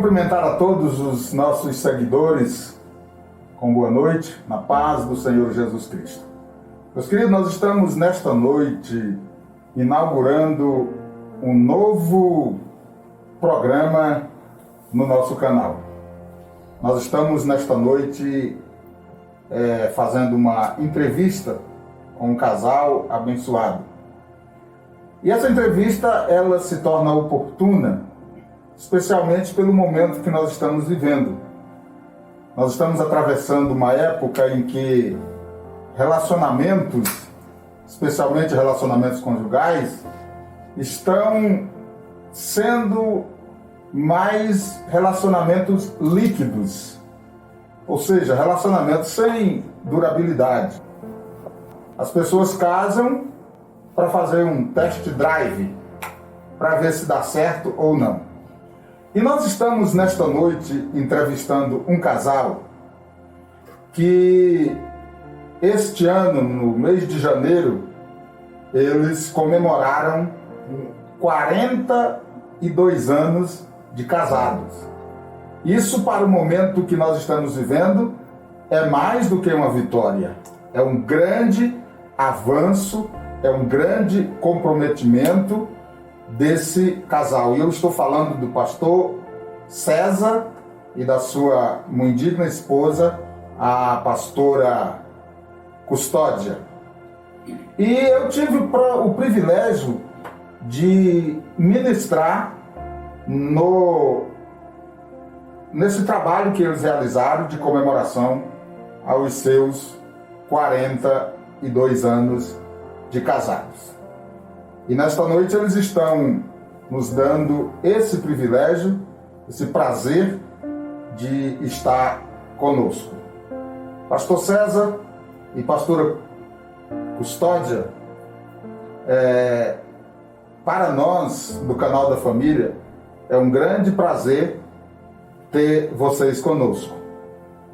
cumprimentar a todos os nossos seguidores com boa noite, na paz do Senhor Jesus Cristo. Meus queridos, nós estamos nesta noite inaugurando um novo programa no nosso canal. Nós estamos nesta noite fazendo uma entrevista com um casal abençoado. E essa entrevista, ela se torna oportuna, especialmente pelo momento que nós estamos vivendo. Nós estamos atravessando uma época em que relacionamentos, especialmente relacionamentos conjugais, estão sendo mais relacionamentos líquidos, ou seja, relacionamentos sem durabilidade. As pessoas casam para fazer um test drive, para ver se dá certo ou não. E nós estamos nesta noite entrevistando um casal que este ano, no mês de janeiro, eles comemoraram 42 anos de casados. Isso, para o momento que nós estamos vivendo, é mais do que uma vitória. É um grande avanço, é um grande comprometimento desse casal. E eu estou falando do pastor César e da sua muito digna esposa, a pastora Custódia. E eu tive o privilégio de ministrar nesse trabalho que eles realizaram de comemoração aos seus 42 anos de casados. E nesta noite eles estão nos dando esse privilégio, esse prazer de estar conosco. Pastor César e pastora Custódia, para nós do canal da família, é um grande prazer ter vocês conosco.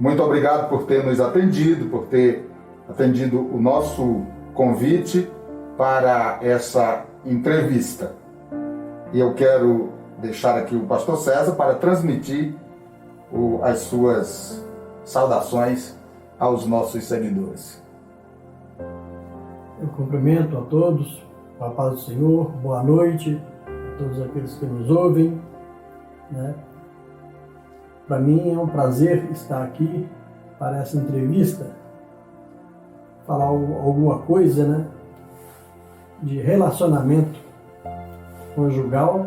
Muito obrigado por ter nos atendido, por ter atendido o nosso convite para essa entrevista. E eu quero deixar aqui o pastor César para transmitir as suas saudações aos nossos seguidores. Eu cumprimento a todos, com a paz do Senhor, boa noite a todos aqueles que nos ouvem. Para mim é um prazer estar aqui para essa entrevista, falar alguma coisa, de relacionamento conjugal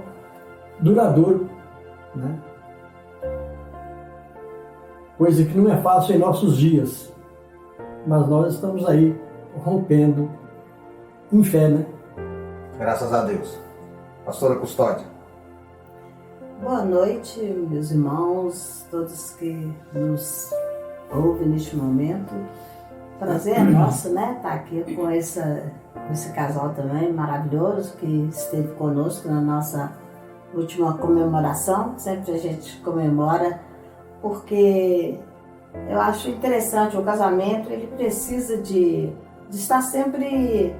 duradouro, coisa que não é fácil em nossos dias, mas nós estamos aí rompendo em fé, Graças a Deus. Pastora Custódia. Boa noite, meus irmãos, todos que nos ouvem neste momento. Prazer é nosso, estar aqui com esse casal também maravilhoso que esteve conosco na nossa última comemoração. Sempre a gente comemora, porque eu acho interessante o casamento. Ele precisa de estar sempre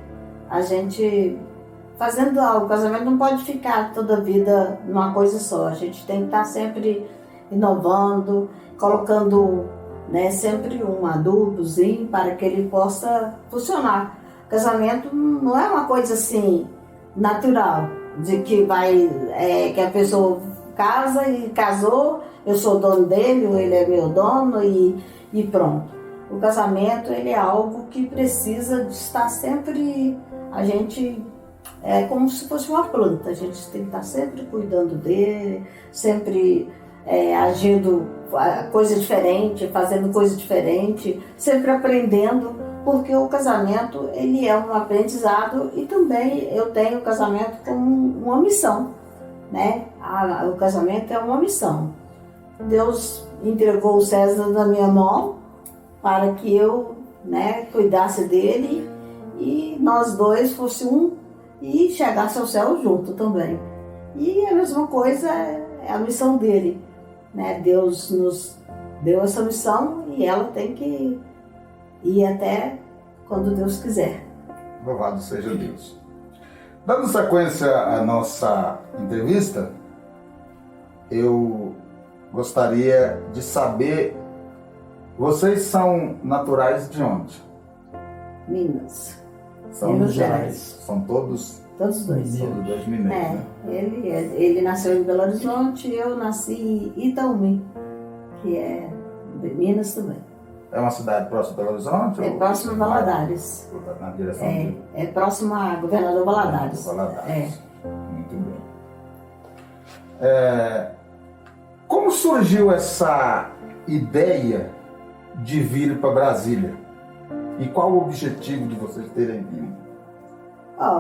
a gente fazendo algo. O casamento não pode ficar toda a vida numa coisa só. A gente tem que estar sempre inovando, colocando sempre um adubozinho para que ele possa funcionar. O casamento não é uma coisa assim natural, de que que a pessoa casa e casou, eu sou dono dele, ou ele é meu dono e pronto. O casamento, ele é algo que precisa de estar sempre, a gente é como se fosse uma planta, a gente tem que estar sempre cuidando dele, sempre agindo coisa diferente, fazendo coisa diferente, sempre aprendendo, porque o casamento, ele é um aprendizado, e também eu tenho o casamento como uma missão, o casamento é uma missão. Deus entregou o César na minha mão para que eu cuidasse dele e nós dois fosse um e chegasse ao céu junto também. E a mesma coisa é a missão dele. Deus nos deu essa missão e ela tem que ir até quando Deus quiser. Louvado seja Deus. Dando sequência à nossa entrevista, eu gostaria de saber, vocês são naturais de onde? Minas. São Minas Gerais. São todos Todos dois. mineiros, né? Ele nasceu em Belo Horizonte e eu nasci em Itaúmi, que é de Minas também. É uma cidade próxima de Belo Horizonte? É próximo a Valadares. Na direção de... É próximo a Governador Valadares. Valadares. Muito bem. Como surgiu essa ideia de vir para Brasília? E qual o objetivo de vocês terem vindo?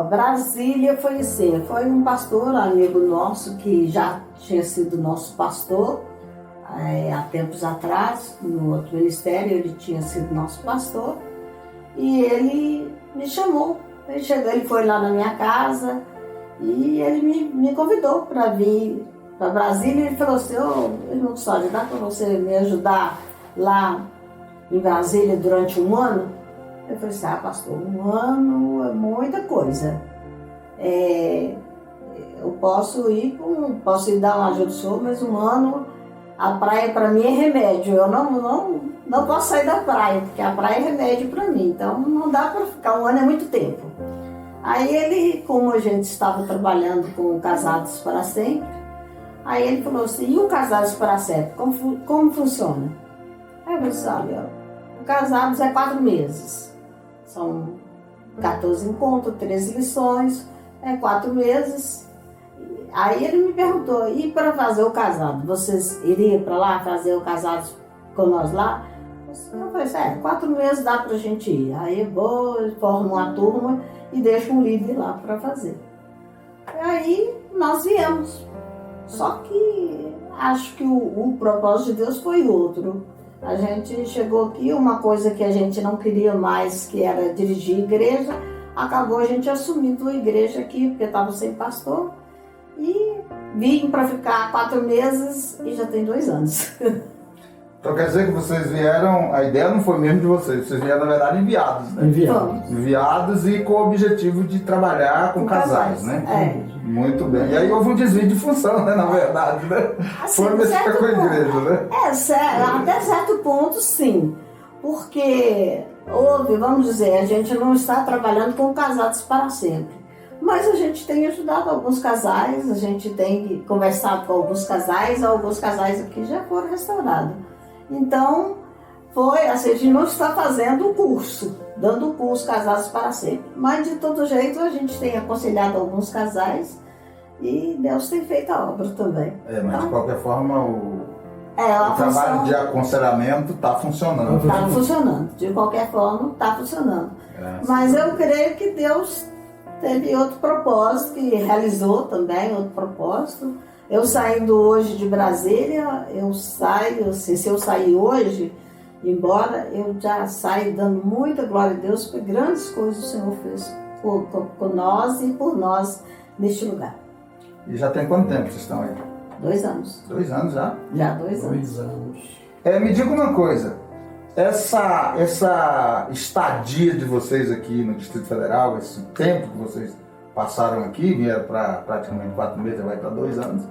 Brasília foi assim, foi um pastor, amigo nosso, que já tinha sido nosso pastor há tempos atrás, no outro ministério, ele tinha sido nosso pastor, e ele me chamou. Ele foi lá na minha casa e ele me convidou para vir para Brasília. Ele falou assim: irmão Custódio, dá para você me ajudar lá em Brasília durante um ano? Eu falei assim: pastor, um ano é muita coisa. Eu posso ir dar uma ajuda ao senhor, mas um ano, a praia para mim é remédio. Eu não posso sair da praia, porque a praia é remédio para mim. Então não dá para ficar, um ano é muito tempo. Aí ele, como a gente estava trabalhando com Casados para Sempre, aí ele falou assim: e o Casados para Sempre, como funciona? Aí eu disse: olha, o Casados é 4 meses. São 14 encontros, 13 lições, 4 meses. Aí ele me perguntou: e para fazer o casado, vocês iriam para lá fazer o casado com nós lá? Eu falei assim: 4 meses dá para a gente ir. Aí eu vou, formo uma turma e deixo um líder lá para fazer. Aí nós viemos. Só que acho que o propósito de Deus foi outro. A gente chegou aqui, uma coisa que a gente não queria mais, que era dirigir igreja, acabou a gente assumindo a igreja aqui, porque estava sem pastor, e vim para ficar 4 meses e já tem 2 anos. Então quer dizer que vocês vieram, a ideia não foi mesmo de vocês vieram, na verdade, enviados, né? Enviados e com o objetivo de trabalhar com casais, né? Muito bem. E aí houve um desvio de função, né, na verdade, né? Assim, Foram ficar com a igreja, né? Até certo ponto, sim. Porque vamos dizer, a gente não está trabalhando com Casados para Sempre. Mas a gente tem ajudado alguns casais, a gente tem conversado com alguns casais aqui já foram restaurados. Então, assim, a gente não está fazendo o curso, dando o curso Casados para Sempre. Mas, de todo jeito, a gente tem aconselhado alguns casais e Deus tem feito a obra também. Mas então, de qualquer forma, o trabalho de aconselhamento está funcionando. Está funcionando, de qualquer forma, está funcionando. Mas eu creio que Deus teve outro propósito, que realizou também outro propósito. Eu saindo hoje de Brasília, eu saio, assim, se eu sair hoje, embora, eu já saio dando muita glória a Deus, porque grandes coisas o Senhor fez por nós e por nós neste lugar. E já tem quanto tempo vocês estão aí? 2 anos. 2 anos já? Já 2 anos. 2 anos. Me diga uma coisa, essa estadia de vocês aqui no Distrito Federal, esse tempo que vocês passaram aqui, vieram para praticamente 4 meses, vai para 2 anos,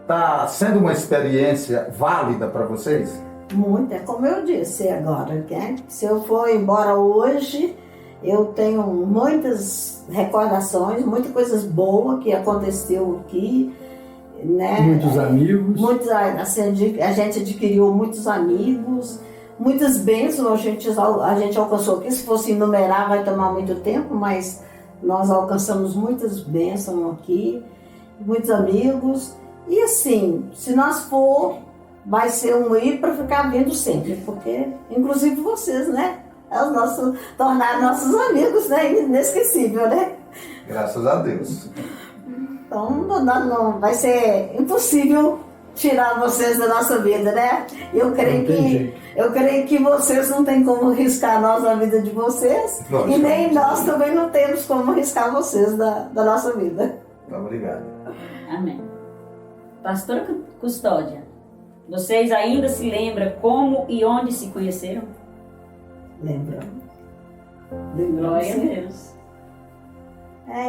está sendo uma experiência válida para vocês? Muito, é como eu disse agora, né? Se eu for embora hoje, eu tenho muitas recordações, muitas coisas boas que aconteceu aqui, né? Muitos amigos. Assim, a gente adquiriu muitos amigos, muitas bênçãos a gente alcançou aqui. Se fosse enumerar vai tomar muito tempo, mas nós alcançamos muitas bênçãos aqui, muitos amigos. E assim, se nós for, vai ser um ir para ficar vindo sempre, porque inclusive vocês, né? Tornaram nossos amigos, né? Inesquecível, né? Graças a Deus. Então não vai ser impossível tirar vocês da nossa vida, né? Eu creio que vocês não têm como riscar nós da vida de vocês, e nem nós também não temos como riscar vocês da nossa vida. Obrigado. Amém. Pastora Custódia, vocês ainda se lembram como e onde se conheceram? Lembramos. Glória a Deus.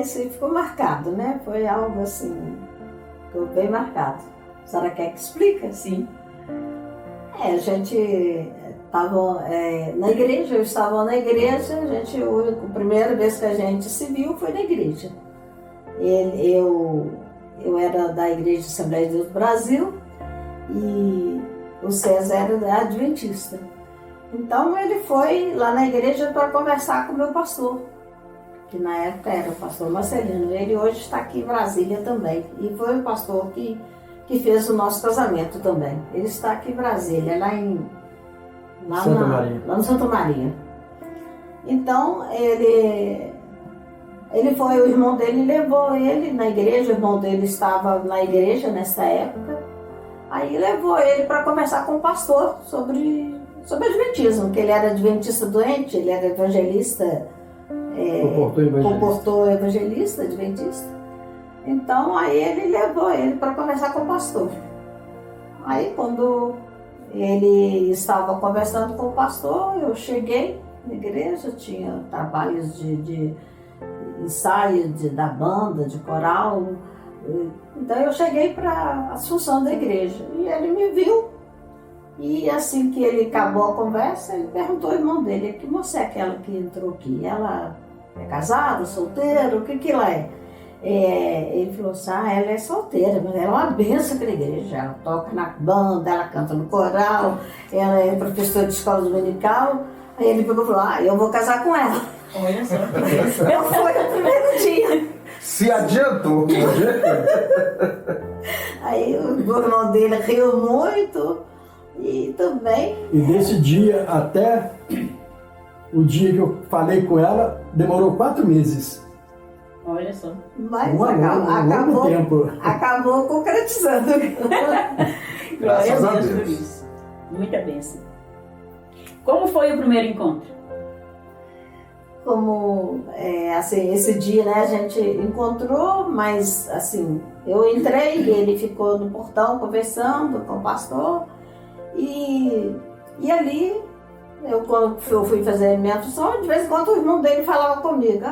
Isso aí ficou marcado, né? Foi algo assim, ficou bem marcado. A senhora quer que explique? Sim. A gente estava na igreja, eu estava na igreja, a primeira vez que a gente se viu foi na igreja. Eu era da Igreja de Assembleia de Deus do Brasil e o César era adventista. Então ele foi lá na igreja para conversar com o meu pastor, que na época era o pastor Marcelino. Ele hoje está aqui em Brasília também. E foi o pastor que fez o nosso casamento também. Ele está aqui em Brasília, lá no Santa Maria. Então ele foi, o irmão dele levou ele na igreja, o irmão dele estava na igreja nessa época. Aí levou ele para conversar com o pastor sobre adventismo, que ele era adventista doente, ele era evangelista, comportou evangelista, adventista. Então aí ele levou ele para conversar com o pastor. Aí quando ele estava conversando com o pastor, eu cheguei na igreja, tinha trabalhos de ensaio da banda, de coral. Então eu cheguei para a função da igreja e ele me viu. E assim que ele acabou a conversa, ele perguntou ao irmão dele: que moça é aquela que entrou aqui? Ela é casada, solteira? O que ela é? Ele falou assim: ela é solteira, mas ela é uma bênção para a igreja. Ela toca na banda, ela canta no coral, ela é professora de escola dominical. Aí ele pegou e falou: eu vou casar com ela. Olha só. Eu fui no primeiro dia. Se adiantou. Aí o irmão dele riu muito e também... E desse dia até o dia que eu falei com ela, demorou 4 meses. Olha só. Mas longo tempo. Acabou concretizando. Glória a Deus por isso. Muita bênção. Como foi o primeiro encontro? Como, assim, esse dia, né, a gente encontrou, mas, assim, eu entrei e ele ficou no portão conversando com o pastor e ali, quando eu fui fazer a minha função, de vez em quando o irmão dele falava comigo,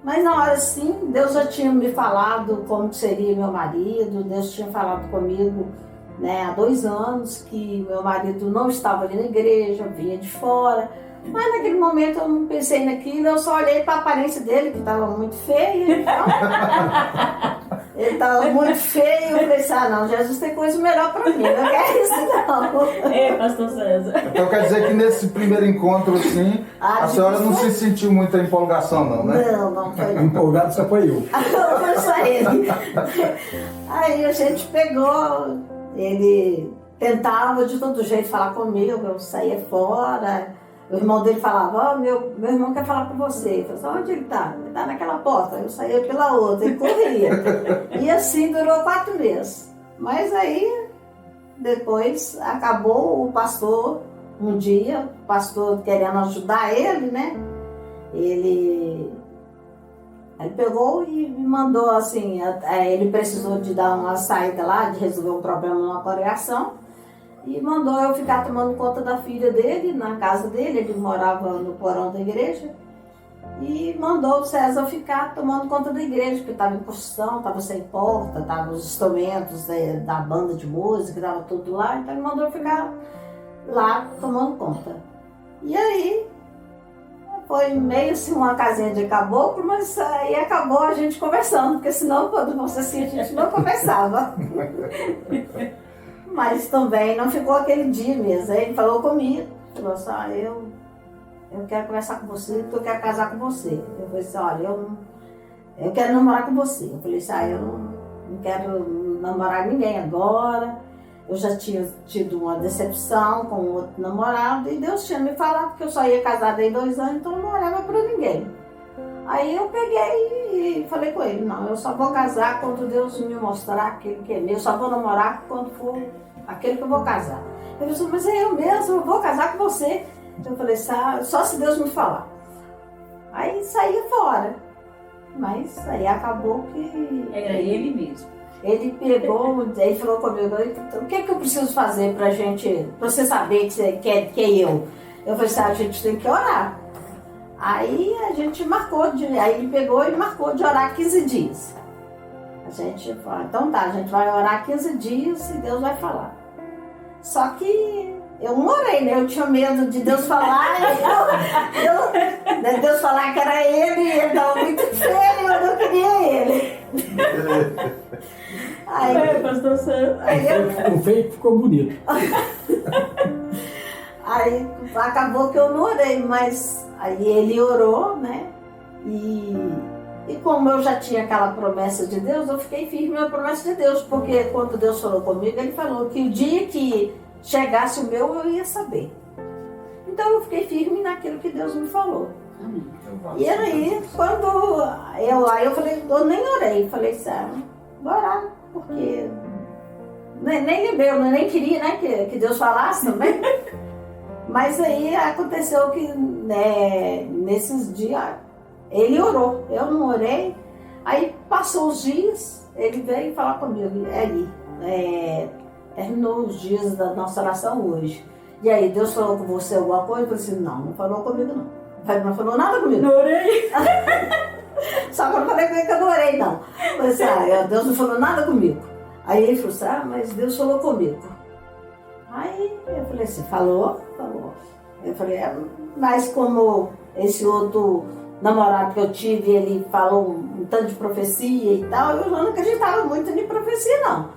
mas na hora, assim, Deus já tinha me falado como seria meu marido, Deus tinha falado comigo, né, há 2 anos, que meu marido não estava ali na igreja, vinha de fora. Mas naquele momento eu não pensei naquilo, eu só olhei para a aparência dele, que estava muito feia. Então, ele estava muito feio, eu pensei: não, Jesus tem coisa melhor para mim, não quero isso não. Pastor César. Então quer dizer que nesse primeiro encontro, assim, a senhora não se sentiu muita empolgação não, né? Não foi não. Empolgado só foi eu. Foi só ele. Aí a gente pegou, ele tentava de todo jeito falar comigo, eu saía fora. O irmão dele falava: meu irmão quer falar com você. Eu falei: onde ele está? Ele está naquela porta. Eu saía pela outra, ele corria. E assim durou 4 meses. Mas aí, depois, acabou o pastor, um dia, o pastor querendo ajudar ele, né? Ele pegou e me mandou assim, ele precisou de dar uma saída lá, de resolver um problema numa congregação. E mandou eu ficar tomando conta da filha dele, na casa dele, ele morava no porão da igreja. E mandou o César ficar tomando conta da igreja, porque estava em construção, estava sem porta, estavam os instrumentos da banda de música, estava tudo lá. Então ele mandou eu ficar lá tomando conta. E aí, foi meio assim uma casinha de caboclo, mas aí acabou a gente conversando, porque senão quando fosse assim a gente não conversava. Mas também não ficou aquele dia mesmo. Aí ele falou comigo, falou assim: eu quero conversar com você, porque eu quero casar com você. Eu falei assim: olha, eu quero namorar com você. Eu falei assim: eu não quero namorar ninguém agora. Eu já tinha tido uma decepção com outro namorado e Deus tinha me falado que eu só ia casar daí 2 anos, então eu não olhava para ninguém. Aí eu peguei e falei com ele: não, eu só vou casar quando Deus me mostrar aquele que é meu, eu só vou namorar quando for aquele que eu vou casar. Ele falou: mas é eu mesmo, eu vou casar com você. Eu falei: só se Deus me falar. Aí saía fora, mas aí acabou que... Era ele mesmo. Ele pegou, ele falou comigo: o que eu preciso fazer pra você saber que é eu? Eu falei: a gente tem que orar. Aí a gente marcou, aí ele pegou e marcou de orar 15 dias. A gente falou: então tá, a gente vai orar 15 dias e Deus vai falar. Só que eu não orei, né? Eu tinha medo de Deus falar. Deus falar que era ele estava muito feio, eu não queria ele. Pastor Sam. O feio ficou bonito. Aí acabou que eu não orei, mas aí ele orou, né? E como eu já tinha aquela promessa de Deus, eu fiquei firme na promessa de Deus, porque quando Deus falou comigo, ele falou que o dia que chegasse o meu, eu ia saber. Então eu fiquei firme naquilo que Deus me falou. Amém. E aí, quando eu falei, eu nem orei, falei, Senhor, vou orar, porque nem lembrei, eu nem queria, né, que Deus falasse também. Mas aí aconteceu que, né, nesses dias, ele orou, eu não orei. Aí passou os dias, ele veio falar comigo, terminou os dias da nossa oração hoje. E aí, Deus falou com você alguma coisa? Eu falei assim, não falou comigo não. Não falou nada comigo. Não orei. Só que eu não falei com ele que eu não orei, não. Eu falei assim, Deus não falou nada comigo. Aí ele falou assim, mas Deus falou comigo. Aí eu falei assim, falou. Eu falei, mas como esse outro namorado que eu tive, ele falou um tanto de profecia e tal, eu não acreditava muito em profecia, não.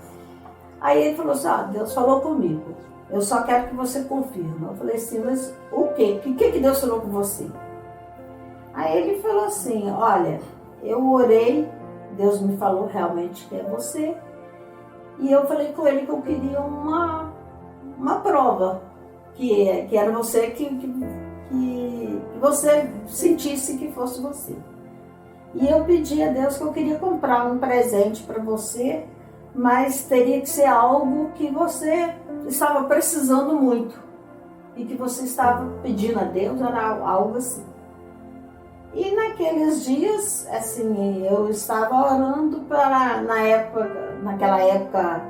Aí ele falou assim, Deus falou comigo, eu só quero que você confirme. Eu falei assim, mas o quê? O que Deus falou com você? Aí ele falou assim, olha, eu orei, Deus me falou realmente que é você. E eu falei com ele que eu queria uma prova, que era você, que você sentisse que fosse você. E eu pedi a Deus que eu queria comprar um presente para você, mas teria que ser algo que você estava precisando muito e que você estava pedindo a Deus, era algo assim. E naqueles dias, assim, eu estava orando naquela época,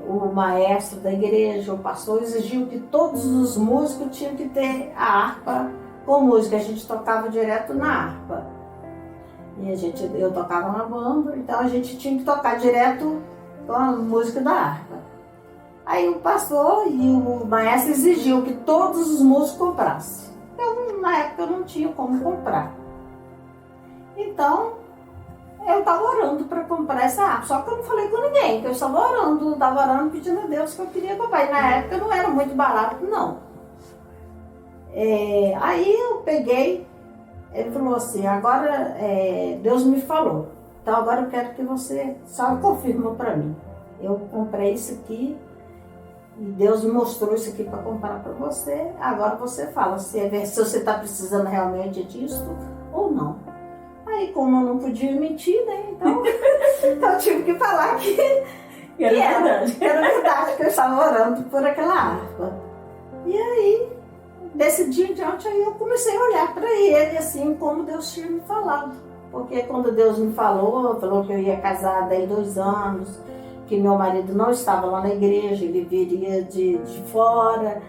o maestro da igreja, o pastor, exigiu que todos os músicos tinham que ter a harpa com música. A gente tocava direto na harpa. E eu tocava na banda, então a gente tinha que tocar direto com a música da harpa. Aí o pastor e o maestro exigiu que todos os músicos comprassem. Na época eu não tinha como comprar. Então, eu estava orando para comprar essa harpa. Só que eu não falei com ninguém, que eu estava orando pedindo a Deus que eu queria comprar. E na época não era muito barato, não. Aí eu peguei, ele falou assim, agora Deus me falou. Então agora eu quero que você só confirma para mim. Eu comprei isso aqui. E Deus me mostrou isso aqui para comprar para você. Agora você fala se você está precisando realmente disso ou não. Aí, como eu não podia mentir, né? Então eu tive que falar que era verdade, que eu estava orando por aquela harpa. E aí, desse dia em diante, aí eu comecei a olhar para ele, assim, como Deus tinha me falado. Porque quando Deus me falou que eu ia casar daí 2 anos, que meu marido não estava lá na igreja, ele viria de fora,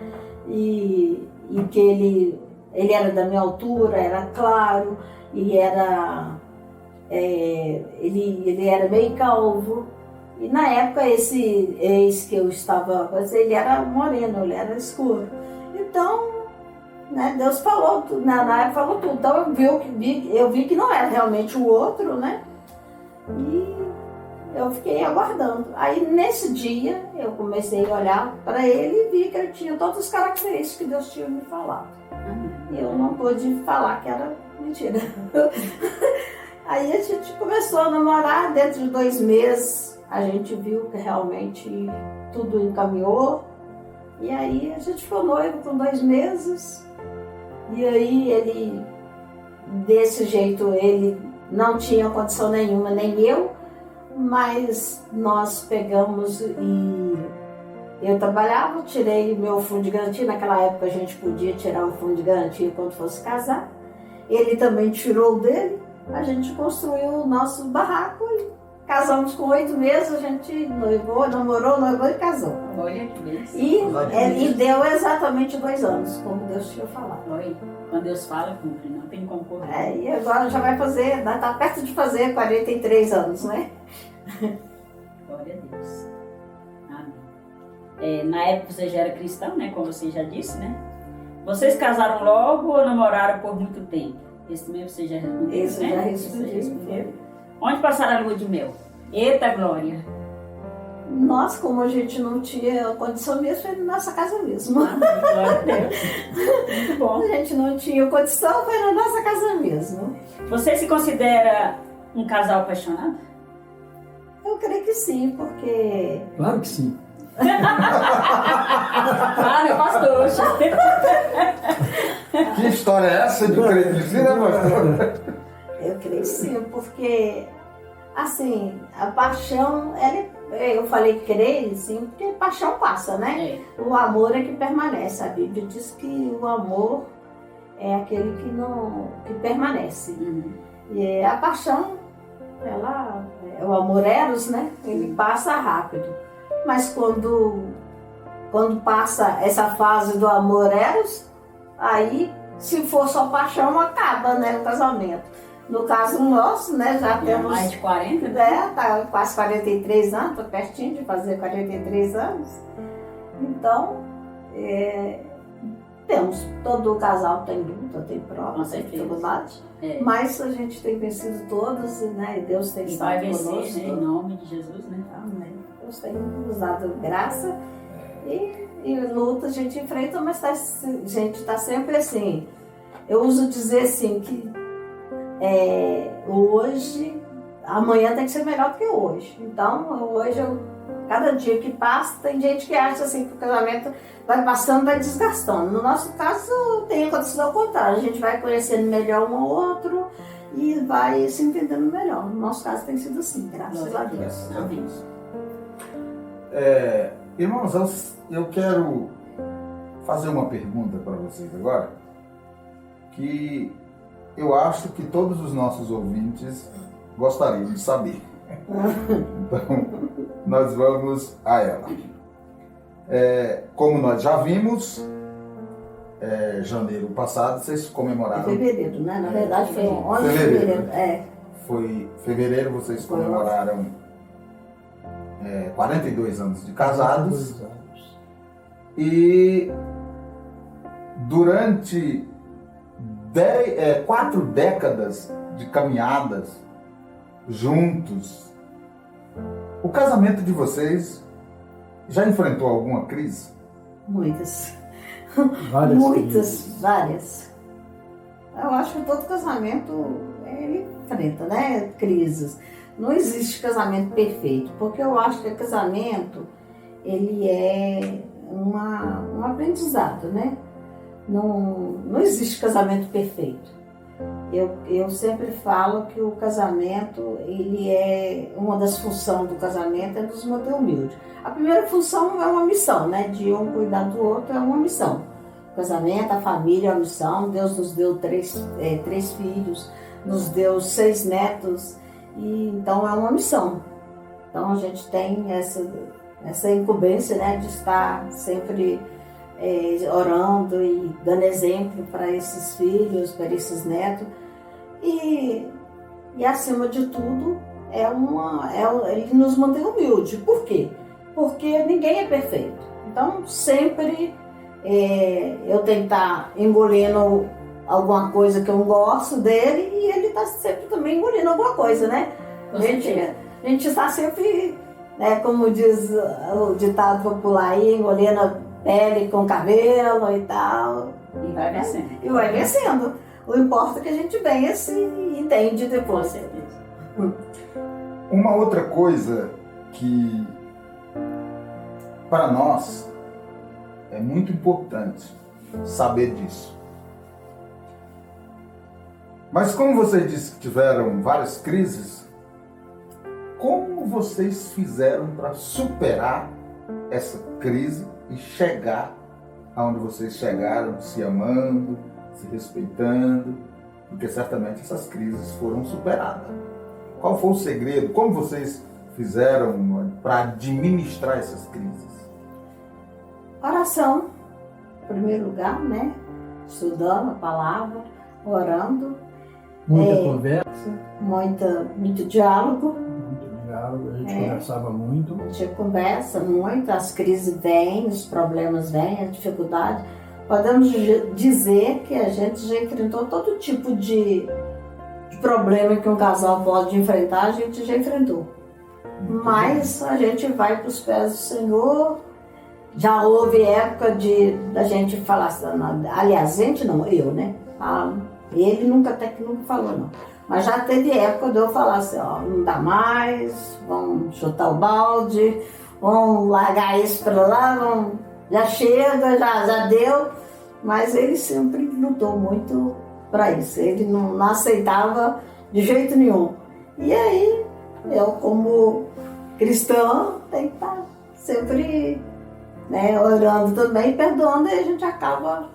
e que ele era da minha altura, era claro, e ele era meio calvo. E na época esse ex que eu estava, ele era moreno, ele era escuro. Então, né, Deus falou tudo, na época falou tudo. Então eu vi que não era realmente o outro, né? E eu fiquei aguardando. Aí nesse dia eu comecei a olhar para ele e vi que ele tinha todas as características que Deus tinha me falado. E eu não pude falar que era mentira. Aí a gente começou a namorar, dentro de 2 meses a gente viu que realmente tudo encaminhou. E aí a gente ficou noivo com 2 meses. E aí ele, desse jeito, ele não tinha condição nenhuma, nem eu. Mas nós pegamos e eu trabalhava, tirei meu fundo de garantia. Naquela época a gente podia tirar o fundo de garantia quando fosse casar. Ele também tirou o dele. A gente construiu o nosso barraco e casamos com 8 meses. A gente namorou e casou. Olha que beleza. E deu exatamente 2 anos, como Deus tinha falado. Oi. Quando Deus fala, cumpre, não tem como correr. E agora já vai fazer, está perto de fazer 43 anos, né? Glória a Deus. Amém. Na época você já era cristão, né? Como você já disse, né? Vocês casaram logo ou namoraram por muito tempo? Esse também você já respondeu, Esse né? eu já Esse você respondi. Onde passaram a lua de mel? Eita, Glória! Nós, como a gente não tinha condição mesmo, foi na nossa casa mesmo. Glória a Deus. Muito bom. A gente não tinha condição, foi na nossa casa mesmo. Você se considera um casal apaixonado? Eu creio que sim, porque Claro que sim. Ah, meu pastor! Que história é essa de crer que sim, né, pastor? eu creio que sim, porque assim, a paixão, eu falei crer sim, porque paixão passa, né? O amor é que permanece. A Bíblia diz que o amor é aquele que permanece. E a paixão, o amor eros, né? Ele passa rápido. Mas quando passa essa fase do amor eros, aí, se for só paixão, acaba, né, o casamento. No caso nosso, né, já temos... Mais de 40, né? Tá quase 43 anos, tô pertinho de fazer 43 anos. Então, todo casal tem luta, tem prova, tem dificuldade. Mas a gente tem vencido todos, né, e Deus tem E vai estado vencer, conosco. né, em nome de Jesus, né? Amém. Deus tem nos dado graça e luta a gente enfrenta, mas a gente está sempre assim. Eu uso dizer assim que hoje, amanhã tem que ser melhor do que hoje. Então, hoje, cada dia que passa, tem gente que acha assim que o casamento vai passando, vai desgastando. No nosso caso, tem acontecido ao contrário. A gente vai conhecendo melhor um ao outro e vai se entendendo melhor. No nosso caso tem sido assim, graças a Deus. Amém. Irmãos, eu quero fazer uma pergunta para vocês agora, que eu acho que todos os nossos ouvintes gostariam de saber. Então, nós vamos a ela. Como nós já vimos, janeiro passado, vocês comemoraram... Fevereiro, né? Na verdade foi 11 de fevereiro. fevereiro. Foi fevereiro, vocês comemoraram 42 anos de casados. 42 anos. E durante 4 décadas de caminhadas juntos, o casamento de vocês já enfrentou alguma crise? Muitas. Várias. Várias. Eu acho que todo casamento ele enfrenta, né? Crises. Não existe casamento perfeito, porque eu acho que o casamento ele é um aprendizado, né? Não existe casamento perfeito. Eu sempre falo que o casamento, uma das funções do casamento é nos manter humildes. A primeira função é uma missão, né? De um cuidar do outro é uma missão. O casamento, a família é uma missão. Deus nos deu 3 filhos, nos deu 6 netos, e então é uma missão. Então a gente tem essa incumbência, né? De estar sempre orando e dando exemplo para esses filhos, para esses netos. E acima de tudo, ele nos mantém humilde. Por quê? Porque ninguém é perfeito. Então, sempre eu tenho que estar engolindo alguma coisa que eu não gosto dele e ele está sempre também engolindo alguma coisa, né? A gente está sempre, né, como diz o ditado popular aí, engolindo a pele com cabelo e tal. E vai vencendo. E vai vencendo. O importa é que a gente vence e entende Com depois. certeza. Uma outra coisa que para nós é muito importante saber disso. Mas como vocês disse que tiveram várias crises, como vocês fizeram para superar essa crise e chegar aonde vocês chegaram, se amando, se respeitando, porque certamente essas crises foram superadas. Qual foi o segredo? Como vocês fizeram para administrar essas crises? Oração, em primeiro lugar, né? Estudando a palavra, orando, Muita conversa. muito diálogo. Muito diálogo, a gente conversava muito. A gente conversa muito, as crises vêm, os problemas vêm, as dificuldades. Podemos dizer que a gente já enfrentou todo tipo de problema que um casal pode enfrentar, a gente já enfrentou. Mas a gente vai para os pés do Senhor. Já houve época da gente falar assim, aliás, gente não, eu, né? Ele nunca falou não. Mas já teve época de eu falar assim, ó, não dá mais, vamos chutar o balde, vamos largar isso para lá, já chega, já deu. Mas ele sempre lutou muito para isso, ele não aceitava de jeito nenhum. E aí, eu como cristã, tenho que estar sempre, né, orando também, perdoando, e a gente acaba,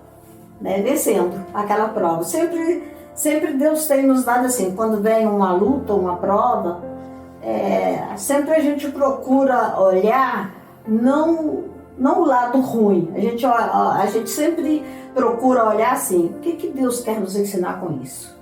né, vencendo aquela prova. Sempre Deus tem nos dado assim, quando vem uma luta, uma prova, sempre a gente procura olhar não o lado ruim, a gente sempre procura olhar assim, o que Deus quer nos ensinar com isso?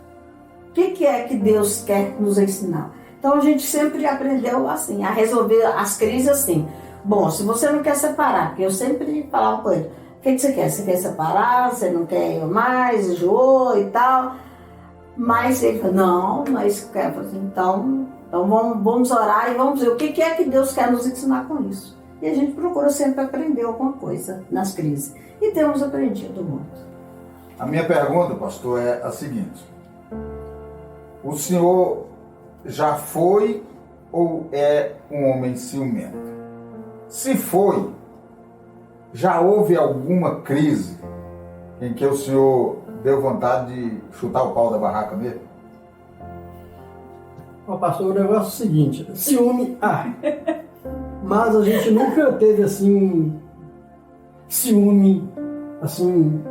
O que é que Deus quer nos ensinar? Então a gente sempre aprendeu assim, a resolver as crises assim. Bom, se você não quer separar, porque eu sempre falava com ele, o que você quer? Você quer separar? Você não quer mais? Enjoou e tal? Mas ele falou, não, mas quer fazer. Então vamos orar e vamos ver o que é que Deus quer nos ensinar com isso. E a gente procura sempre aprender alguma coisa nas crises. E temos aprendido muito. A minha pergunta, pastor, é a seguinte. O senhor já foi ou é um homem ciumento? Se foi, já houve alguma crise em que o senhor deu vontade de chutar o pau da barraca mesmo? Ó, pastor, o negócio é o seguinte, ciúme, mas a gente nunca teve assim, ciúme, assim,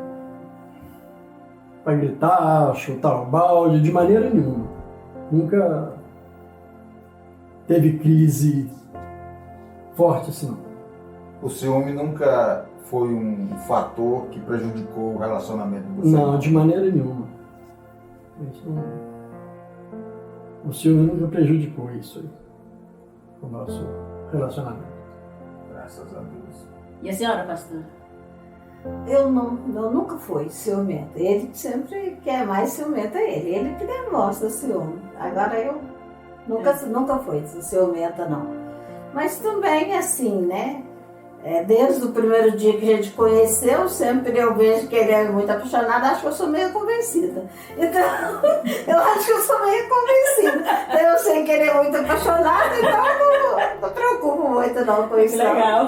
para gritar, chutar o balde, de maneira nenhuma. Nunca teve crise forte assim, não. O ciúme nunca foi um fator que prejudicou o relacionamento do senhor? Não, de maneira nenhuma. Isso não... O ciúme nunca prejudicou isso aí, o nosso relacionamento. Graças a Deus. E a senhora, pastora? Eu nunca fui ciumenta. Ele sempre quer mais ciumenta, ele que demonstra ciúme. Agora eu nunca fui ciumenta, não. Mas também assim, né? Desde o primeiro dia que a gente conheceu, sempre eu vejo que ele é muito apaixonado, acho que eu sou meio convencida. Então, eu acho que eu sou meio convencida. Então, eu sei que ele é muito apaixonado, então eu não preocupo muito não com isso. Que legal.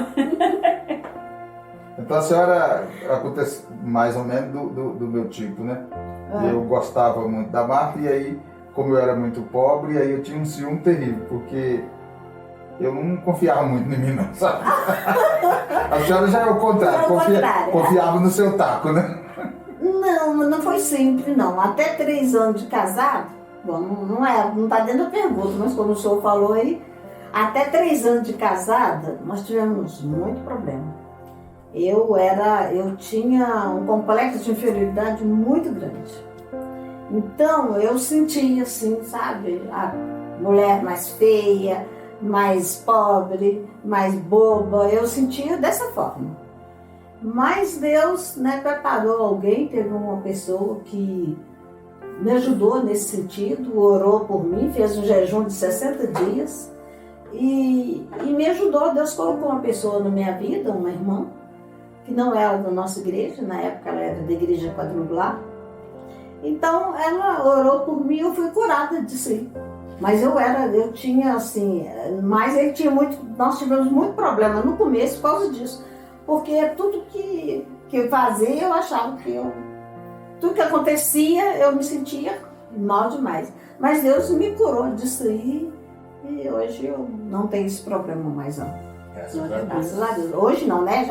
Então a senhora acontece mais ou menos do meu tipo, né? Eu gostava muito da Marta e aí, como eu era muito pobre, aí eu tinha um ciúme terrível, porque eu não confiava muito em mim, não, sabe? A senhora já é o contrário, confiava no seu taco, né? Não foi sempre, não. Até 3 anos de casado, bom, não está dentro da pergunta, mas como o senhor falou aí, até 3 anos de casada, nós tivemos muito problema. Eu tinha um complexo de inferioridade muito grande. Então, eu sentia assim, sabe, a mulher mais feia, mais pobre, mais boba, eu sentia dessa forma. Mas Deus, né, preparou alguém, teve uma pessoa que me ajudou nesse sentido, orou por mim, fez um jejum de 60 dias e me ajudou. Deus colocou uma pessoa na minha vida, uma irmã, que não era da nossa igreja, na época ela era da igreja quadrangular. Então ela orou por mim e eu fui curada disso aí. Mas eu tinha assim, mas ele tinha nós tivemos muito problema no começo por causa disso. Porque tudo que eu fazia, eu achava que tudo que acontecia, eu me sentia mal demais. Mas Deus me curou disso aí e hoje eu não tenho esse problema mais não. Graças a Deus. Hoje não, né?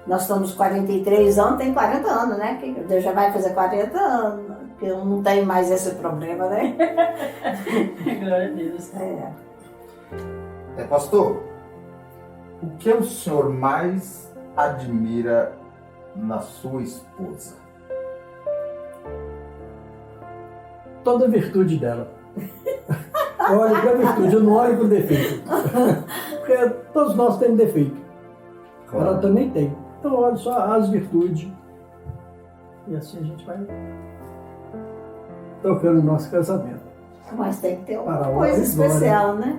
Nós estamos 43 anos, tem 40 anos, né? Deus já vai fazer 40 anos, que eu não tenho mais esse problema, né? Glória a Deus. Pastor, o que o senhor mais admira na sua esposa? Toda a virtude dela. Eu olho para a virtude, eu não olho para o defeito. Porque todos nós temos defeito. Claro. Ela também tem. Então eu olho só as virtudes. E assim a gente vai tocando o nosso casamento. Mas tem que ter Para alguma a coisa honra e glória. especial, né?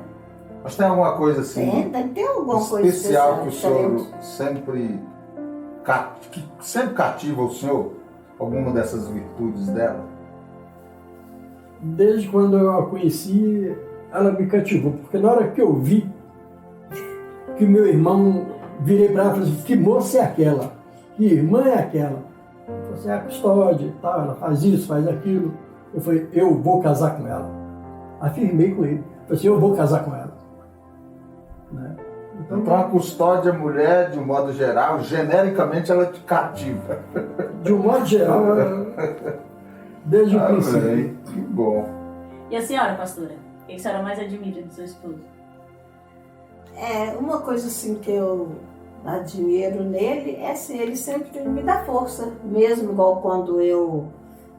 Mas tem alguma coisa assim Tem que ter alguma coisa especial que o senhor diferente. sempre cativa o senhor? Alguma dessas virtudes dela? Desde quando eu a conheci, ela me cativou. Porque na hora que eu vi que o meu irmão, virei para ela e falei assim, que moça é aquela? Que irmã é aquela? Você é a custódia e tal, ela faz isso, faz aquilo. Eu falei, eu vou casar com ela. Afirmei com ele. Falei assim, eu vou casar com ela. Né? Então a custódia mulher, de um modo geral, genericamente ela te cativa. De um modo geral, desde o princípio. Bem, que bom. E a senhora, pastora? O que a senhora mais admira do seu esposo? Uma coisa assim que eu admiro nele é assim, ele sempre me dá força, mesmo igual quando eu,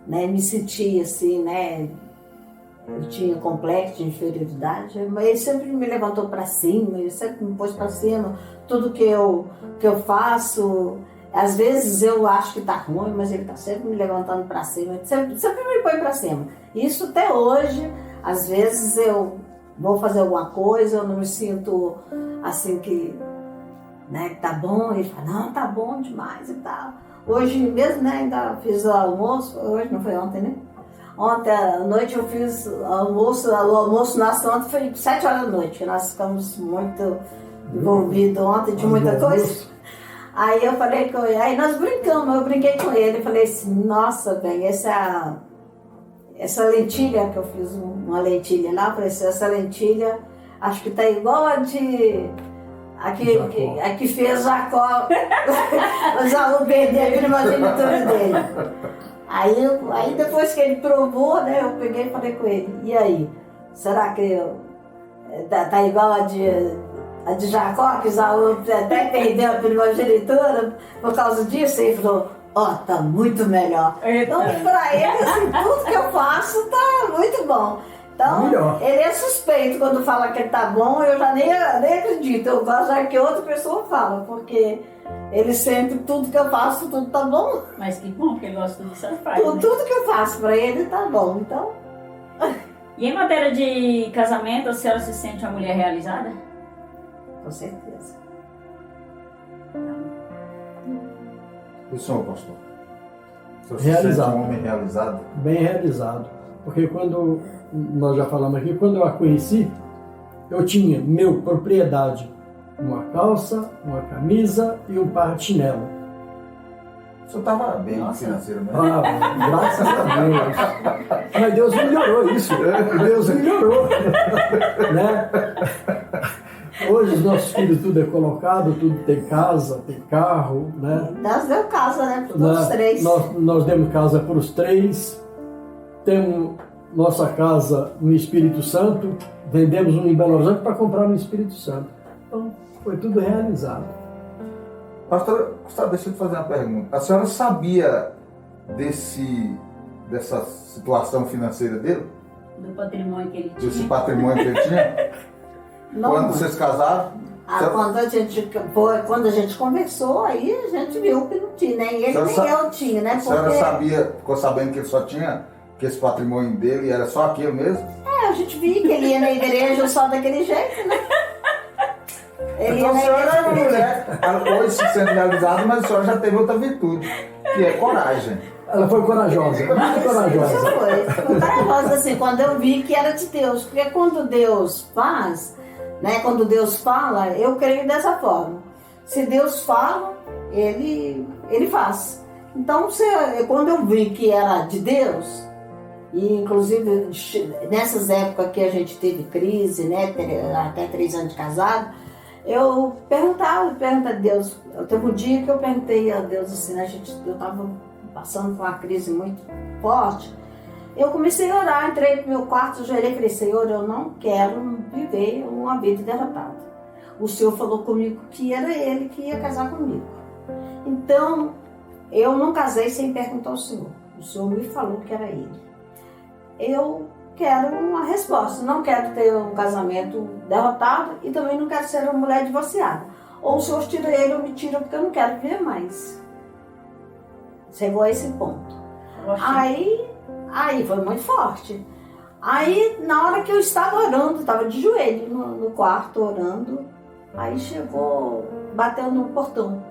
né, me sentia assim, né, eu tinha complexo de inferioridade, mas ele sempre me levantou para cima, ele sempre me pôs para cima, tudo que eu faço, às vezes eu acho que tá ruim, mas ele tá sempre me levantando para cima, sempre me põe para cima. Isso até hoje, às vezes eu vou fazer alguma coisa, eu não me sinto assim que, né, que tá bom, ele fala, não, tá bom demais e tal. Hoje mesmo, né, ainda fiz o almoço, hoje não foi ontem, né? Ontem à noite eu fiz o almoço nosso ontem foi 7 horas da noite, nós ficamos muito envolvidos ontem de muita coisa. Aí eu falei com ele, aí nós brincamos, eu brinquei com ele, falei assim, nossa, bem, essa lentilha que eu fiz, uma lentilha lá, eu falei assim, essa lentilha acho que tá igual a de... A que fez Jacó usar o bem dele, a primogenitura dele. Aí depois que ele provou, né, eu peguei e falei com ele, e aí, será que tá igual a de Jacó, que Isaú até perdeu a primogenitura por causa disso? Ele falou, tá muito melhor. Então, pra ele, assim, tudo que eu faço tá muito bom. Então, melhor. Ele é suspeito quando fala que ele tá bom, eu já nem acredito. Eu gosto de que outra pessoa fala, porque ele sempre, tudo que eu faço, tudo tá bom. Mas que bom, porque ele gosta do que você faz, né? Tudo que eu faço pra ele tá bom, então... E em matéria de casamento, a senhora se sente uma mulher realizada? Com certeza. E o senhor, pastor? O senhor se Realizado. sente um homem realizado? Bem realizado. Porque quando, nós já falamos aqui, quando eu a conheci, eu tinha meu propriedade, uma calça, uma camisa e um par de chinelo. O senhor estava bem Nossa. financeiramente? Graças a Deus. Mas Deus melhorou isso. Deus melhorou. Né? Hoje os nossos filhos tudo é colocado, tudo tem casa, tem carro, né? Nós deu casa, né? Para todos os três. Nós demos casa para os três, temos nossa casa no Espírito Santo, vendemos um em Belo Horizonte para comprar no Espírito Santo. Então, foi tudo realizado. Pastor, Gustavo, deixa eu te fazer uma pergunta. A senhora sabia dessa situação financeira dele? Do patrimônio que ele tinha? Desse patrimônio que ele tinha? Não, Quando vocês casaram? quando a gente conversou, aí a gente viu que não tinha, nem ele nem eu tinha, né? A senhora Porque ficou sabendo que ele só tinha, que esse patrimônio dele era só aquilo mesmo? a gente via que ele ia na igreja só daquele jeito, né? Ele Então ia a na senhora é uma igreja. mulher, hoje se sendo realizada, mas a senhora já teve outra virtude, que é coragem. Ela foi corajosa, muito corajosa. Foi corajosa, assim, quando eu vi que era de Deus. Porque quando Deus faz, né? Quando Deus fala, eu creio dessa forma. Se Deus fala, Ele faz. Então, quando eu vi que era de Deus, e inclusive nessas épocas que a gente teve crise, né? Até 3 anos de casado, eu perguntava a Deus. Teve um dia que eu perguntei a Deus assim, né? Eu estava passando por uma crise muito forte. Eu comecei a orar, entrei no meu quarto, ajoelhei e falei, Senhor, eu não quero viver uma vida derrotada. O Senhor falou comigo que era Ele que ia casar comigo. Então, eu não casei sem perguntar ao Senhor. O Senhor me falou que era Ele. Eu quero uma resposta. Não quero ter um casamento derrotado e também não quero ser uma mulher divorciada. Ou o senhor tira ele ou me tira, porque eu não quero viver mais. Chegou a esse ponto. Aí foi muito forte. Aí, na hora que eu estava orando, estava de joelho no quarto orando, aí chegou, bateu no portão.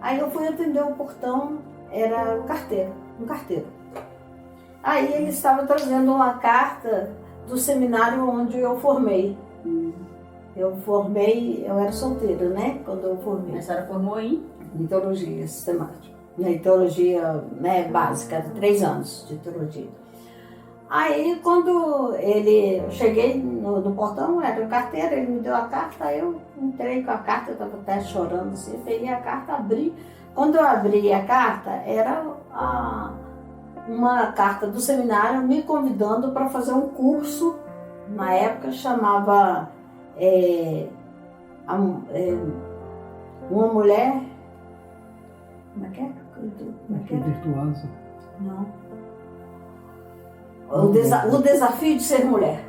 Aí eu fui atender o portão, era um carteiro. Aí ele estava trazendo uma carta do seminário onde eu formei. Eu era solteira, né, quando eu formei. A senhora formou em? Em teologia sistemática. Em teologia, né, básica, 3 anos de teologia. Aí, quando eu cheguei no portão, era o carteiro, ele me deu a carta, aí eu entrei com a carta, eu estava até chorando assim, eu peguei a carta, abri. Quando eu abri a carta, era uma carta do seminário me convidando para fazer um curso, na época chamava uma mulher... Como é que é? Virtuosa. Não. O desafio de ser mulher.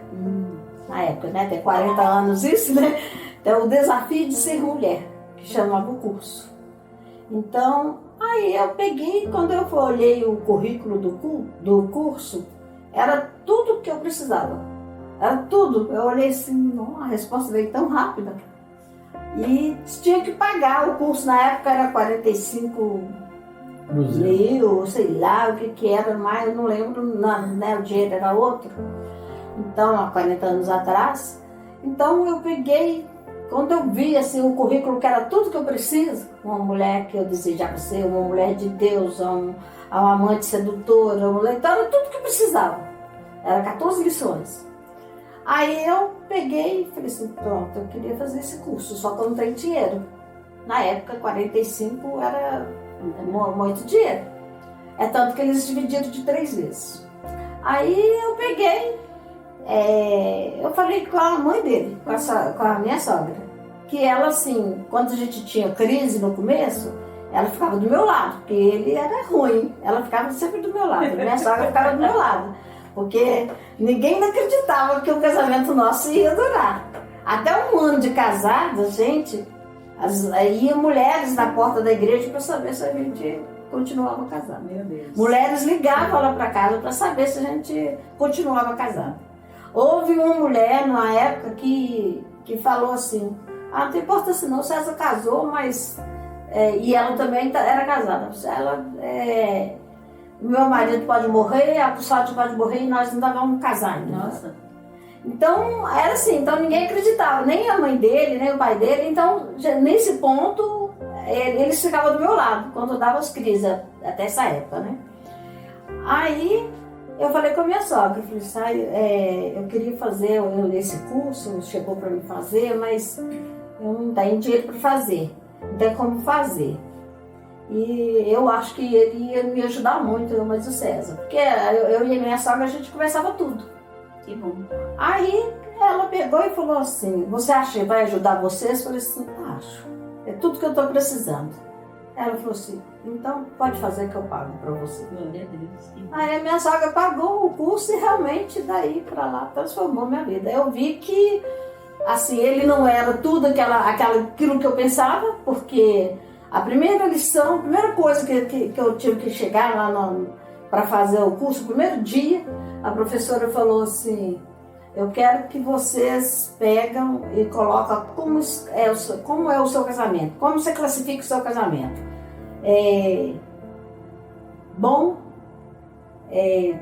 Na época, né? Tem 40 anos isso, né? Então, o desafio de ser mulher, que chamava o curso. Então, aí eu peguei, quando eu olhei o currículo do curso, era tudo que eu precisava. Era tudo. Eu olhei assim, não, a resposta veio tão rápida. E tinha que pagar o curso, na época era 45 mil, sei lá o que era, mas eu não lembro, né, o dinheiro era outro. Então, há 40 anos atrás. Então eu peguei, quando eu vi assim, o currículo que era tudo que eu preciso, uma mulher que eu desejava ser, uma mulher de Deus, uma amante sedutora, então era tudo que eu precisava. Era 14 lições. Aí eu peguei e falei assim, pronto, eu queria fazer esse curso, só que eu não tenho dinheiro. Na época, 45 era muito dinheiro. É tanto que eles dividiram de 3 vezes. Aí eu peguei, eu falei com a mãe dele, com a minha sogra, que ela assim, quando a gente tinha crise no começo, ela ficava do meu lado, porque ele era ruim, ela ficava sempre do meu lado, a minha sogra ficava do meu lado, porque ninguém acreditava que o casamento nosso ia durar. Até 1 ano de casada, gente, iam mulheres na porta da igreja para saber se a gente continuava casada. Meu Deus. Mulheres ligavam lá para casa para saber se a gente continuava casada. Houve uma mulher na época que falou assim, não tem importância não, César casou, mas... e ela também era casada. Meu marido pode morrer, a Custódia pode morrer e nós ainda vamos casar ainda. Nossa. Então, era assim, então ninguém acreditava, nem a mãe dele, nem o pai dele. Então, nesse ponto, eles ficavam do meu lado, quando eu dava as crises, até essa época, né? Aí, eu falei com a minha sogra, eu falei, eu queria fazer esse curso, chegou para me fazer, mas eu não tenho dinheiro para fazer, não tem como fazer. E eu acho que ele ia me ajudar muito, mas o César, porque eu e a minha sogra, a gente conversava tudo. Que bom. Aí ela pegou e falou assim, você acha que vai ajudar vocês? Eu falei assim, acho. É tudo que eu estou precisando. Ela falou assim, então pode fazer que eu pago para você. Glória a Deus. Aí a minha sogra pagou o curso e realmente daí para lá transformou minha vida. Eu vi que assim, ele não era tudo aquilo que eu pensava, porque a primeira lição, a primeira coisa que eu tive que chegar lá para fazer o curso, o primeiro dia, a professora falou assim, eu quero que vocês pegam e colocam como é o seu casamento, como você classifica o seu casamento. Bom,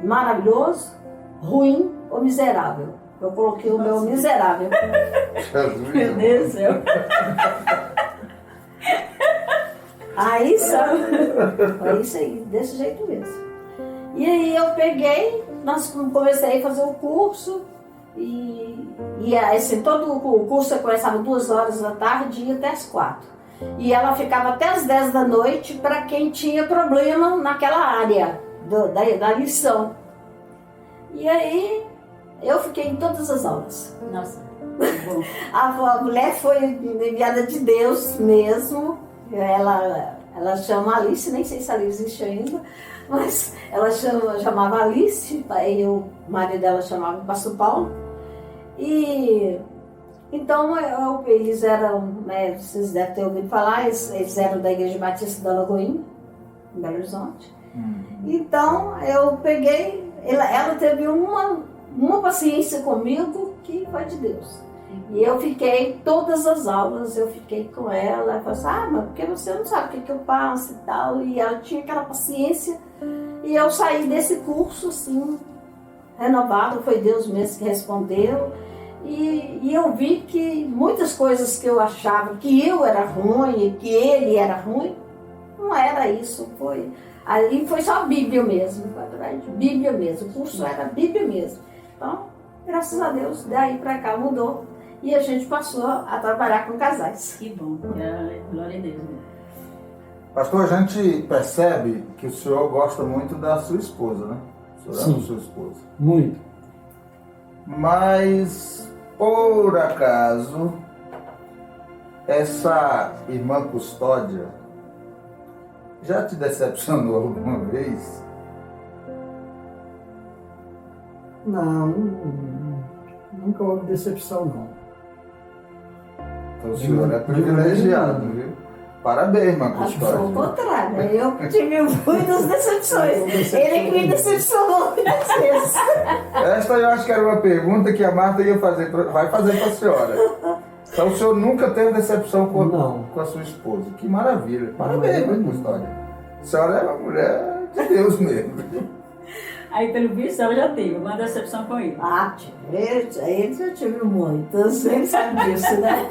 maravilhoso, ruim ou miserável. Eu coloquei o meu miserável. Meu Deus do céu. Aí, sabe? Foi isso aí, desse jeito mesmo. E aí eu peguei, comecei a fazer o curso e assim, todo o curso eu começava 2 horas da tarde e ia até as 4. E ela ficava até as 10 da noite para quem tinha problema naquela área da lição. E aí eu fiquei em todas as aulas. Nossa, A mulher foi enviada de Deus mesmo. Ela Ela chama Alice, nem sei se ela existe ainda, mas ela chamava Alice, aí o marido dela chamava Pastor Paulo. E então eles eram, né, vocês devem ter ouvido falar, eles eram da Igreja Batista da Lagoinha, em Belo Horizonte. Então eu peguei, ela teve uma paciência comigo que foi de Deus. E eu fiquei, todas as aulas, eu fiquei com ela, ela falou assim, mas porque você não sabe o que eu passo e tal, e ela tinha aquela paciência, e eu saí desse curso, assim, renovado, foi Deus mesmo que respondeu, e eu vi que muitas coisas que eu achava que eu era ruim, que ele era ruim, não era isso, ali foi só a Bíblia mesmo, Bíblia mesmo, o curso era a Bíblia mesmo. Então, graças a Deus, daí pra cá mudou. E a gente passou a trabalhar com casais. Que bom, glória a Deus. Pastor, a gente percebe que o senhor gosta muito da sua esposa, né? O senhor ama a sua esposa. Muito. Mas, por acaso, essa irmã Custódia já te decepcionou alguma vez? Não, nunca houve decepção, não. Então o senhor é privilegiado, viu? Parabéns, irmã Acho que foi o Custódia. contrário, né? Eu tive muitas decepções. Ele que me decepcionou muitas vezes. Esta eu acho que era uma pergunta que a Marta ia fazer, vai fazer para a senhora. Então o senhor nunca teve decepção com a sua esposa. Que maravilha. Parabéns, irmã Custódia. A senhora é uma mulher de Deus mesmo. Aí, pelo visto, ela já teve uma decepção com ele. Ele já tive muitas, ele sabe disso, né?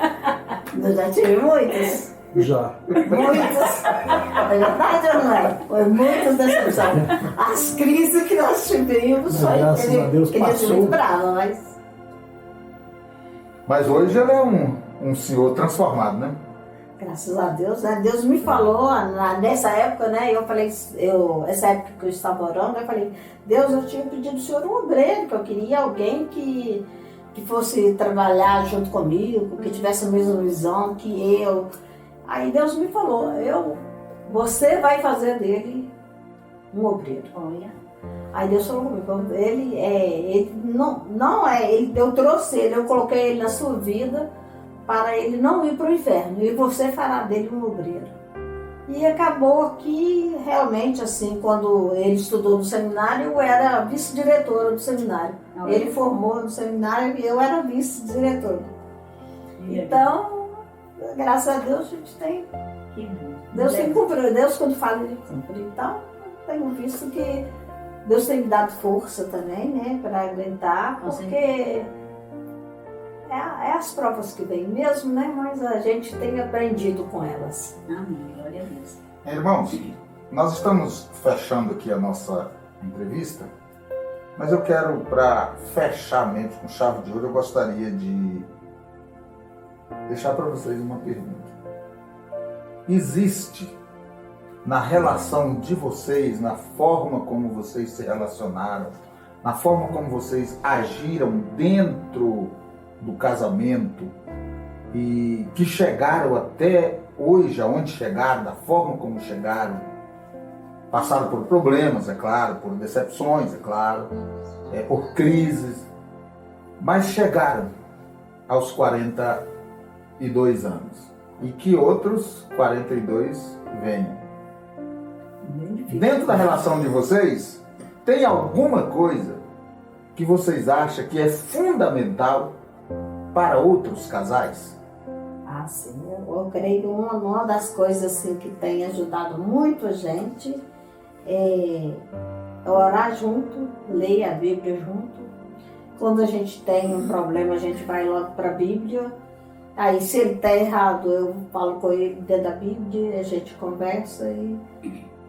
Eu já tive muitas. Já. Muitas. É verdade ou não é? Foi muitas decepções. As crises que nós tivemos foi Graças a Deus ele passou. muito bravo, mas Mas hoje ele é um senhor transformado, né? graças a Deus, né? Deus me falou nessa época, né? Eu falei, essa época que eu estava orando, eu falei, Deus, eu tinha pedido ao Senhor um obreiro, que eu queria alguém que fosse trabalhar junto comigo, que tivesse a mesma visão que eu. Aí Deus me falou, você vai fazer dele um obreiro. Olha. Aí Deus falou comigo, eu trouxe ele, eu coloquei ele na sua vida para ele não ir para o inferno, e você fará dele um obreiro. E acabou que realmente, assim, quando ele estudou no seminário, eu era vice-diretora do seminário. Olha. Ele formou no seminário e eu era vice-diretora. Então, graças a Deus, a gente tem. Que bom. Deus tem cumprido. Deus, quando fala, ele cumpre. Então, eu tenho visto que Deus tem me dado força também, né, para aguentar, porque é as provas que vêm mesmo, né, mas a gente tem aprendido com elas. Amém, glória a Deus. Irmãos, nós estamos fechando aqui a nossa entrevista, mas eu quero, para fechar mesmo com chave de ouro, eu gostaria de deixar para vocês uma pergunta. Existe na relação de vocês, na forma como vocês se relacionaram, na forma como vocês agiram dentro do casamento e que chegaram até hoje, aonde chegaram, da forma como chegaram, passaram por problemas, é claro, por decepções, é claro, por crises, mas chegaram aos 42 anos e que outros 42 venham. Dentro da relação de vocês, tem alguma coisa que vocês acham que é fundamental para outros casais? Sim, eu creio que uma das coisas assim, que tem ajudado muito a gente é orar junto, ler a Bíblia junto. Quando a gente tem um problema, a gente vai logo para a Bíblia. Aí, se ele está errado, eu falo com ele dentro da Bíblia, a gente conversa e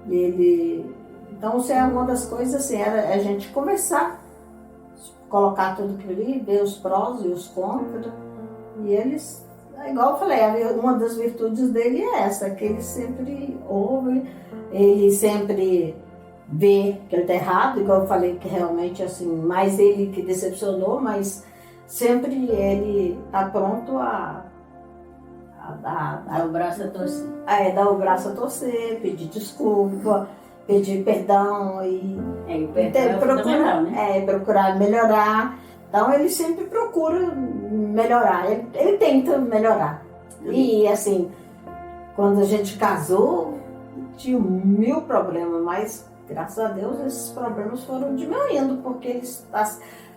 ele... Então, isso é uma das coisas, assim, era a gente conversar, colocar tudo que ali, ver os prós e os contras. E eles, igual eu falei, uma das virtudes dele é essa, que ele sempre ouve, ele sempre vê que ele está errado, igual eu falei, que realmente, assim, mais ele que decepcionou, mas sempre ele está pronto a Dá o braço a torcer. Dar o braço a torcer, pedir desculpa, pedir perdão e O perdão é fundamental, né? procurar melhorar. Então ele sempre procura melhorar, ele tenta melhorar. E assim, quando a gente casou, tinha 1000 problemas, mas graças a Deus esses problemas foram diminuindo, porque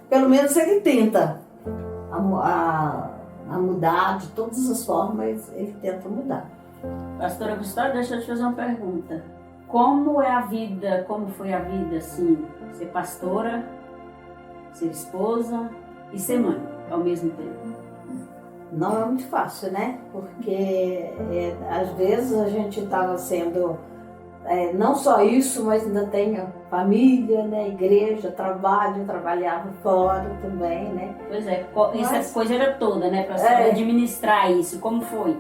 pelo menos ele tenta a mudar de todas as formas, ele tenta mudar. Pastora Custódia, deixa eu te fazer uma pergunta. Como é a vida, como foi a vida, assim, ser pastora, ser esposa e ser mãe ao mesmo tempo? Não é muito fácil, né? Porque às vezes a gente estava sendo, não só isso, mas ainda tem a família, né? Igreja, trabalho, trabalhava fora também, né? Pois é, essa coisa era toda, né? Para administrar isso, como foi?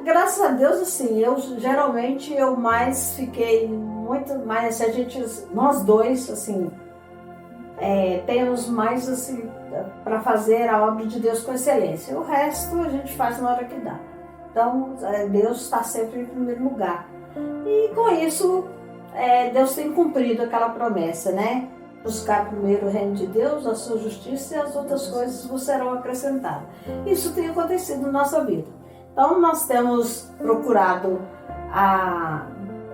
Graças a Deus, assim, geralmente eu mais fiquei muito mais, nós dois, assim, temos mais, assim, para fazer a obra de Deus com excelência. O resto a gente faz na hora que dá. Então, Deus está sempre em primeiro lugar. E com isso, Deus tem cumprido aquela promessa, né? Buscar primeiro o reino de Deus, a sua justiça, e as outras coisas vos serão acrescentadas. Isso tem acontecido na nossa vida. Então, nós temos procurado a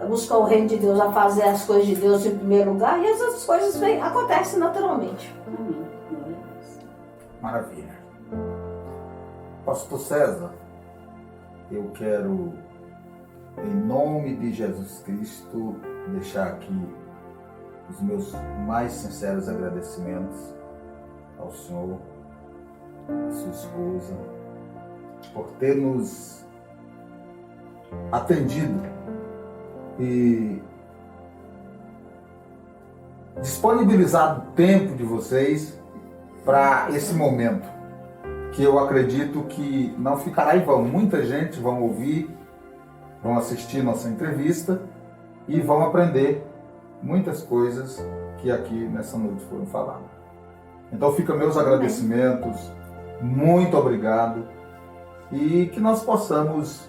buscar o reino de Deus, a fazer as coisas de Deus em primeiro lugar, e as outras coisas acontecem naturalmente. Amém. Maravilha. Pastor César, eu quero, em nome de Jesus Cristo, deixar aqui os meus mais sinceros agradecimentos ao Senhor, à sua esposa, por ter nos atendido e disponibilizado o tempo de vocês para esse momento, que eu acredito que não ficará em vão. Muita gente vão ouvir, vão assistir nossa entrevista e vão aprender muitas coisas que aqui nessa noite foram faladas. Então fica meus agradecimentos, muito obrigado, e que nós possamos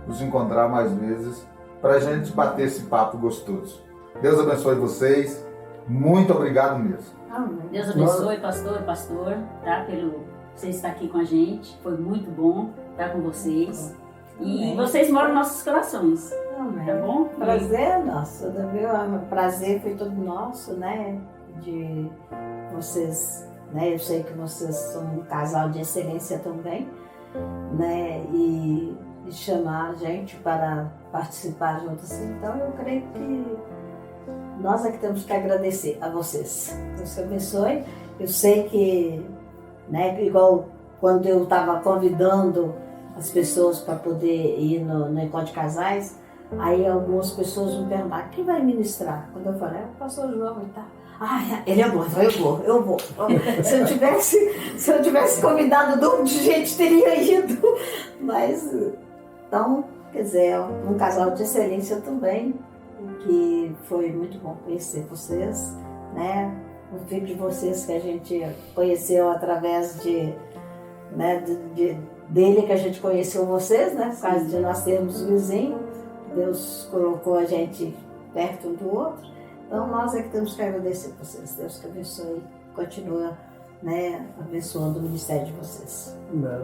nos encontrar mais vezes para a gente bater esse papo gostoso. Deus abençoe vocês, muito obrigado mesmo. Amém. Deus abençoe, pastor, tá? Pelo você estar aqui com a gente, foi muito bom estar com vocês. E Amém. vocês moram nos nossos corações, Amém. tá bom? Prazer é nosso, viu? O prazer foi todo nosso, né? De vocês, né? Eu sei que vocês são um casal de excelência também, né? E chamar a gente para participar juntos. Então, eu creio que nós é que temos que agradecer a vocês. Deus te abençoe. Eu sei que, né? Igual quando eu estava convidando as pessoas para poder ir no encontro de casais, aí algumas pessoas me perguntaram, quem vai ministrar? Quando eu falei, o pastor João e tal. Ah, ele é bom, então eu vou. Se eu tivesse convidado um grupo de gente, teria ido. Mas, então, quer dizer, um casal de excelência também, que foi muito bom conhecer vocês, né? O filho de vocês que a gente conheceu através dele que a gente conheceu vocês, né? Por causa de nós termos vizinho, Deus colocou a gente perto um do outro. Então nós é que temos que agradecer a vocês. Deus que abençoe, continua, né, abençoando o ministério de vocês.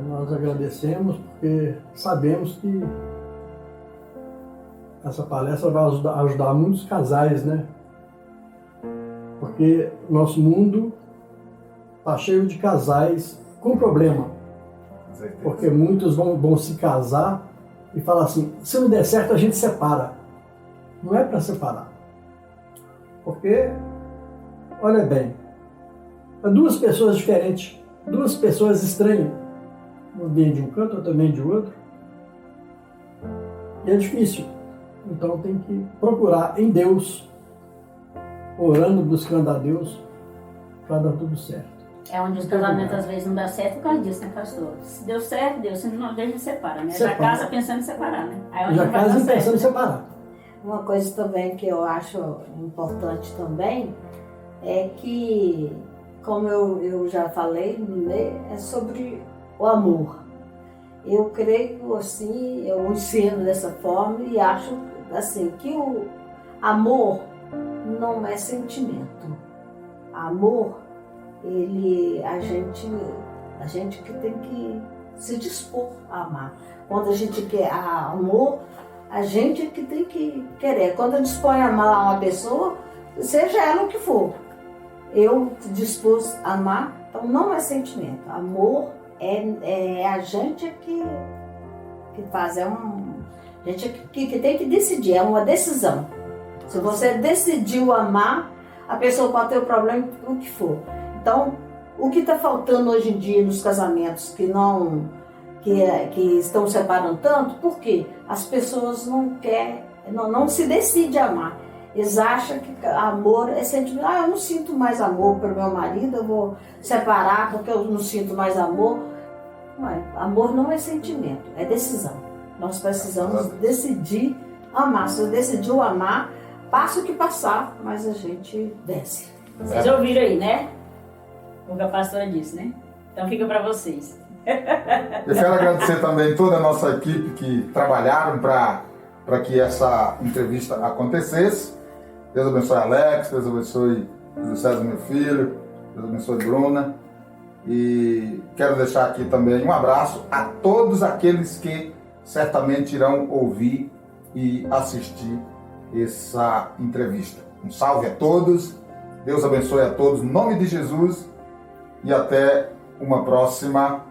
Nós agradecemos porque sabemos que essa palestra vai ajudar muitos casais, né? Porque nosso mundo está cheio de casais com problema. Porque muitos vão se casar e falar assim, se não der certo a gente separa. Não é para separar. Porque, olha bem, duas pessoas diferentes, duas pessoas estranhas, um vem de um canto, outro vem de outro, e é difícil. Então tem que procurar em Deus, orando, buscando a Deus, para dar tudo certo. É onde os casamentos às vezes não dá certo por causa disso, né, pastor? Se deu certo, deu. Se não deu, a gente separa, né? Já casa pensando em separar, né? Aí onde Já não vai casa dar certo, pensando em né? separar. Uma coisa também que eu acho importante também é que, como eu já falei, é sobre o amor. Eu creio assim, eu ensino dessa forma e acho assim que o amor não é sentimento. Amor, a gente que tem que se dispor a amar. Quando a gente quer amor, a gente que tem que querer. Quando eu disponho a amar uma pessoa, seja ela o que for, eu dispus a amar, então não é sentimento. Amor é a gente que faz, a gente que tem que decidir, é uma decisão. Se você decidiu amar, a pessoa pode ter o problema, o que for. Então, o que está faltando hoje em dia nos casamentos que estão separando tanto, por quê? As pessoas não se decidem a amar. Eles acham que amor é sentimento. Eu não sinto mais amor pelo meu marido, eu vou separar porque eu não sinto mais amor. Amor não é sentimento, é decisão. Nós precisamos decidir amar. Se eu decidiu amar, passa o que passar, mas a gente vence. Vocês ouviram aí, né? O que a pastora disse, né? Então fica para vocês. Eu quero agradecer também toda a nossa equipe que trabalharam para que essa entrevista acontecesse. Deus abençoe Alex, Deus abençoe José César, meu filho, Deus abençoe Bruna. E quero deixar aqui também um abraço a todos aqueles que certamente irão ouvir e assistir essa entrevista. Um salve a todos, Deus abençoe a todos, em nome de Jesus, e até uma próxima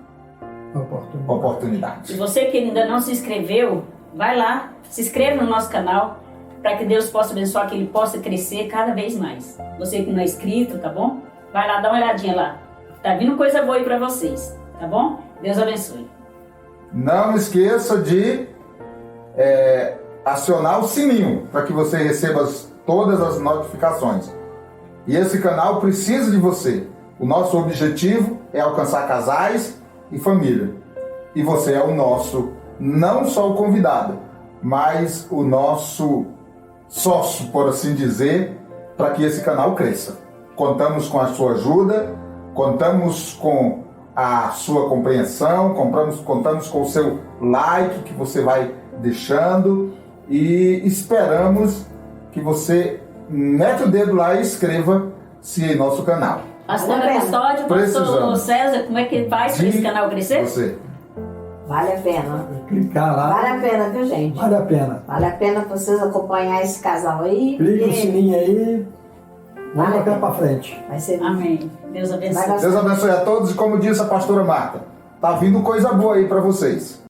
oportunidade. Se você que ainda não se inscreveu, vai lá, se inscreva no nosso canal, para que Deus possa abençoar, que ele possa crescer cada vez mais. Você que não é inscrito, tá bom? Vai lá, dá uma olhadinha lá. Tá vindo coisa boa aí para vocês, tá bom? Deus abençoe. Não esqueça de acionar o sininho para que você receba todas as notificações. E esse canal precisa de você. O nosso objetivo é alcançar casais e família. E você é o nosso, não só o convidado, mas o nosso sócio, por assim dizer, para que esse canal cresça. Contamos com a sua ajuda, contamos com a sua compreensão, contamos com o seu like que você vai deixando e esperamos que você mete o dedo lá e inscreva-se em nosso canal. Pastora Custódio, pastor César, como é que faz para esse canal crescer? Você. Vale a pena. Clicar lá. Vale a pena, viu, gente? Vale a pena. Vale a pena vocês acompanhar esse casal aí. Clica no sininho aí. Vamos colocar para frente. Vai ser. Amém. Deus abençoe. Deus abençoe a todos e como disse a pastora Marta, tá vindo coisa boa aí para vocês.